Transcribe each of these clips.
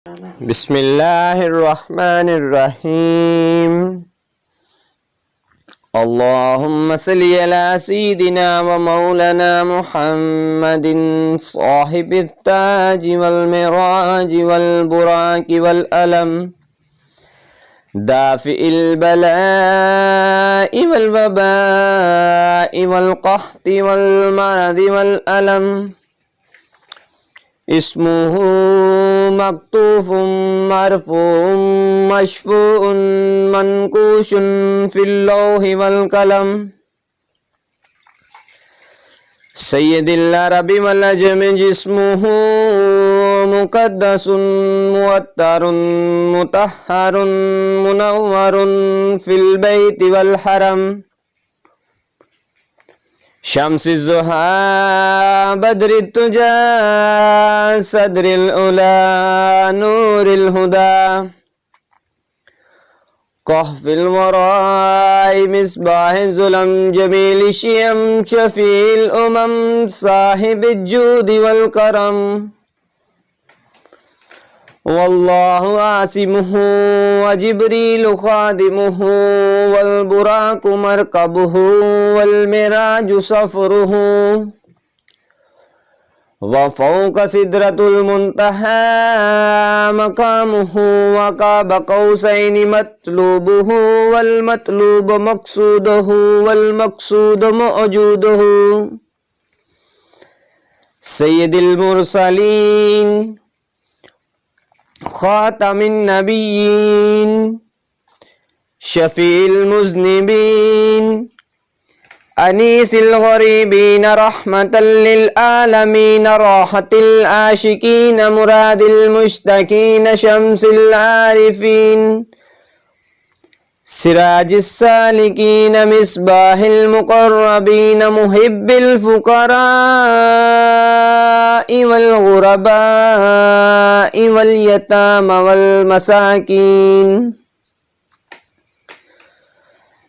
بسم الله الرحمن الرحيم. اللهم صل على سيدنا ومولانا محمد صاحب التاج والمراج والبراك والألم دافئ البلاء والوباء والقحط والمرض والألم اسمه مكتوف مرفوع مشفوع منقوش في اللوح والقلم سيد العرب والعجم جسمه مقدس موتر مطهر منور في البيت والحرم شمس الزهى بدر التجى صدر الأولى نور الهدى كهف الوراء مصباح الظلم جميل الشيم شفيع الأمم صاحب الجود والكرم والله عاصمه وجبريل خادمه والبراق مركبه والمراج سفره وفوق سدرة المنتهى مقامه وقاب قوسين مطلوبه والمطلوب مقصوده والمقصود موجوده سيد المرسلين خاتم النبيين شفيع المذنبين أنيس الغريبين رحمة للعالمين راحة العاشقين مراد المشتكين شمس العارفين سراج السالكين مصباح المقربين محب الفقراء والغرباء واليتامى والمساكين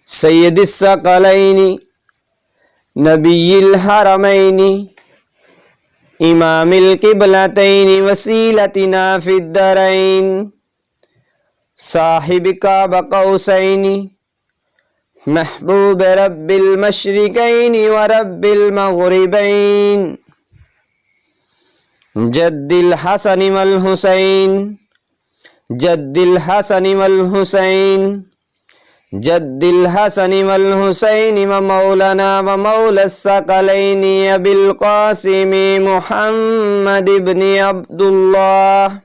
سيد الثقلين نبي الحرمين إمام القبلتين وسيلتنا في الدارين صاحب قاب قوسين محبوب رب المشرقين ورب المغربين جد الحسن والحسين جد الحسن والحسين جد الحسن والحسين ومولانا ومولى الثقلين أبي القاسم محمد بن عبد الله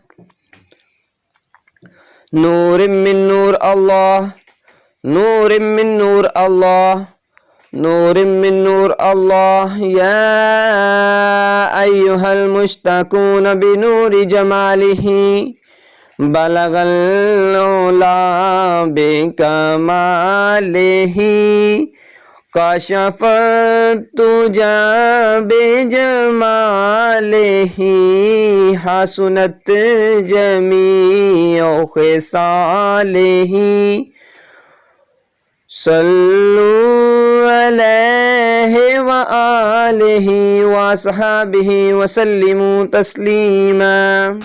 نور من نور الله نور من نور الله نور من نور الله يا أيها المشتاقون بنور جماله بلغ العلا بكماله كشف الدجى بجماله حسنت جميع خصاله صلوا عليه وآله وصحبه وسلموا تسليما.